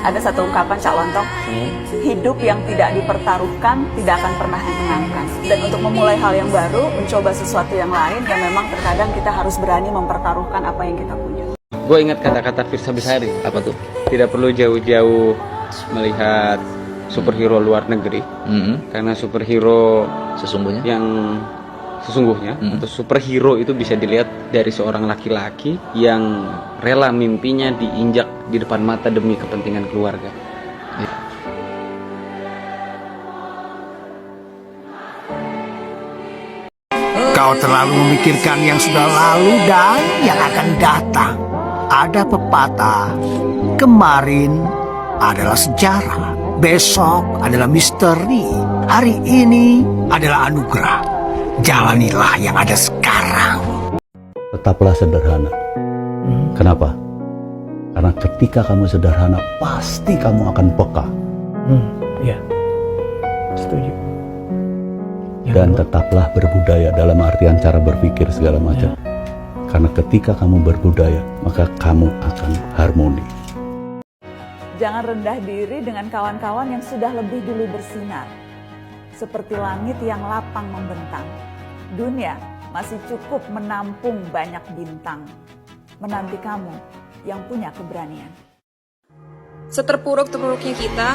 Ada satu ungkapan Cak Lontong, hidup yang tidak dipertaruhkan tidak akan pernah dimenangkan. Dan untuk memulai hal yang baru, mencoba sesuatu yang lain, yang memang terkadang kita harus berani mempertaruhkan apa yang kita punya. Gue ingat kata-kata Firsa Besari. Apa tuh? Tidak perlu jauh-jauh melihat superhero luar negeri, karena superhero Sesungguhnya sesungguhnya atau superhero itu bisa dilihat dari seorang laki-laki yang rela mimpinya diinjak di depan mata demi kepentingan keluarga. Kau terlalu memikirkan yang sudah lalu dan yang akan datang. Ada pepatah, kemarin adalah sejarah, besok adalah misteri, hari ini adalah anugerah. Jalanilah yang ada sekarang. Tetaplah sederhana. Kenapa? Karena ketika kamu sederhana, pasti kamu akan peka. Ya, setuju. Dan tetaplah berbudaya dalam artian cara berpikir segala macam. Karena ketika kamu berbudaya, maka kamu akan harmoni. Jangan rendah diri dengan kawan-kawan yang sudah lebih dulu bersinar. Seperti langit yang lapang membentang. Dunia masih cukup menampung banyak bintang. Menanti kamu yang punya keberanian. Seterpuruk-terpuruknya kita,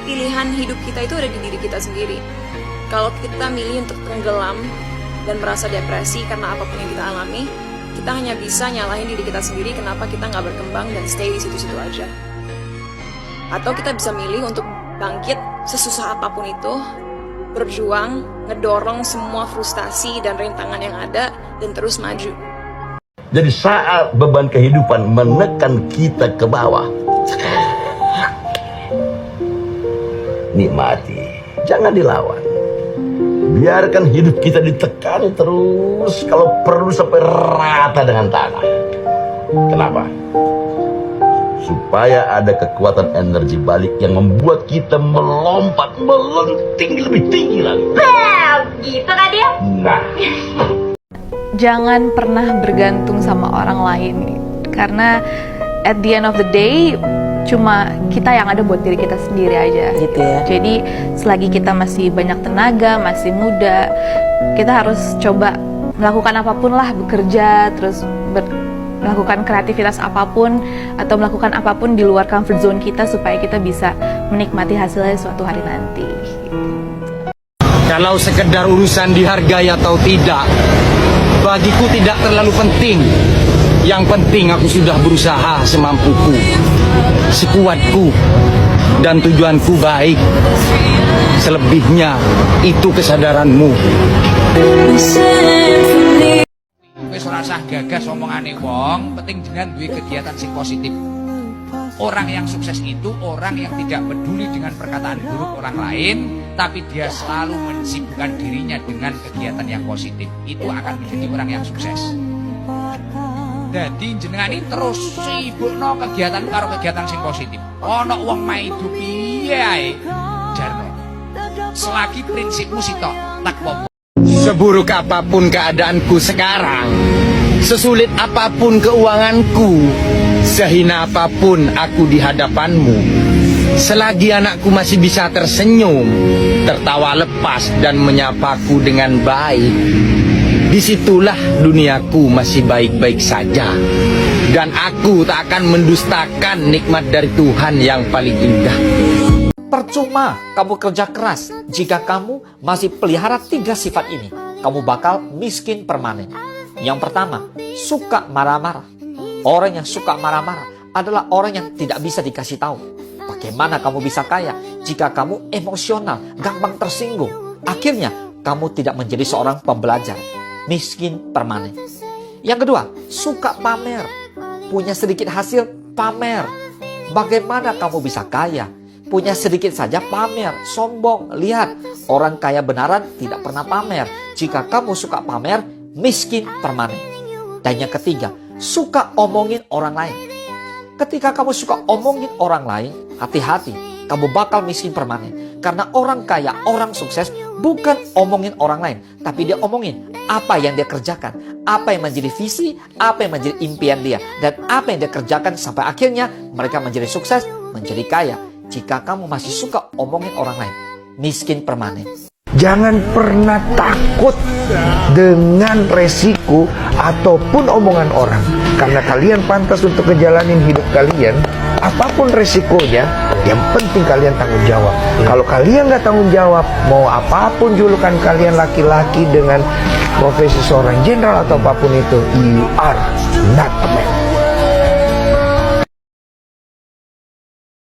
pilihan hidup kita itu ada di diri kita sendiri. Kalau kita milih untuk tenggelam dan merasa depresi karena apapun yang kita alami, kita hanya bisa nyalahin diri kita sendiri kenapa kita nggak berkembang dan stay di situ-situ aja. Atau kita bisa milih untuk bangkit sesusah apapun itu, berjuang, ngedorong semua frustasi dan rintangan yang ada, dan terus maju. Jadi saat beban kehidupan menekan kita ke bawah, nikmati, jangan dilawan. Biarkan hidup kita ditekan terus, kalau perlu sampai rata dengan tanah. Kenapa? Supaya ada kekuatan energi balik yang membuat kita melompat, melenting lebih tinggi lagi. Gitu kan dia? Nah, jangan pernah bergantung sama orang lain, karena at the end of the day cuma kita yang ada buat diri kita sendiri aja Gitu ya. Jadi selagi kita masih banyak tenaga, masih muda, kita harus coba melakukan apapun lah, bekerja, terus melakukan kreativitas apapun, atau melakukan apapun di luar comfort zone kita supaya kita bisa menikmati hasilnya suatu hari nanti. Kalau sekedar urusan dihargai atau tidak, bagiku tidak terlalu penting. Yang penting aku sudah berusaha semampuku, sekuatku, dan tujuanku baik. Selebihnya itu kesadaranmu. Wis ora usah gagas omongane wong, penting jenengan duwe kegiatan sing positif. Orang yang sukses itu orang yang tidak peduli dengan perkataan buruk orang lain, tapi dia selalu mensibukkan dirinya dengan kegiatan yang positif. Itu akan menjadi orang yang sukses. Jadi jenengan ini terus sibukno kegiatan karo kegiatan sing positif. Ono wong maido piye ae, jarno. Selagi prinsipmu sitok tak popo. Seburuk apapun keadaanku sekarang, sesulit apapun keuanganku, sehina apapun aku di hadapanmu, selagi anakku masih bisa tersenyum, tertawa lepas dan menyapaku dengan baik, disitulah duniaku masih baik-baik saja. Dan aku tak akan mendustakan nikmat dari Tuhan yang paling indah. Percuma kamu kerja keras jika kamu masih pelihara 3 sifat ini. Kamu bakal miskin permanen. Yang pertama, suka marah-marah. Orang yang suka marah-marah adalah orang yang tidak bisa dikasih tahu. Bagaimana kamu bisa kaya jika kamu emosional, gampang tersinggung? Akhirnya, kamu tidak menjadi seorang pembelajar. Miskin permanen. Yang kedua, suka pamer. Punya sedikit hasil, pamer. Bagaimana kamu bisa kaya? Punya sedikit saja pamer, sombong. Lihat, orang kaya benaran tidak pernah pamer. Jika kamu suka pamer, miskin permanen. Dan yang ketiga, suka omongin orang lain. Ketika kamu suka omongin orang lain, hati-hati. kamu bakal miskin permanen. Karena orang kaya, orang sukses bukan omongin orang lain, tapi dia omongin apa yang dia kerjakan, apa yang menjadi visi, apa yang menjadi impian dia, dan apa yang dia kerjakan sampai akhirnya mereka menjadi sukses, menjadi kaya. Jika kamu masih suka omongin orang lain, miskin permanen. Jangan pernah takut dengan resiko ataupun omongan orang. Karena kalian pantas untuk ngejalanin hidup kalian. Apapun resikonya, yang penting kalian tanggung jawab. Kalau kalian nggak tanggung jawab, mau apapun julukan kalian laki-laki dengan profesi seorang jenderal atau apapun itu, you are not a man.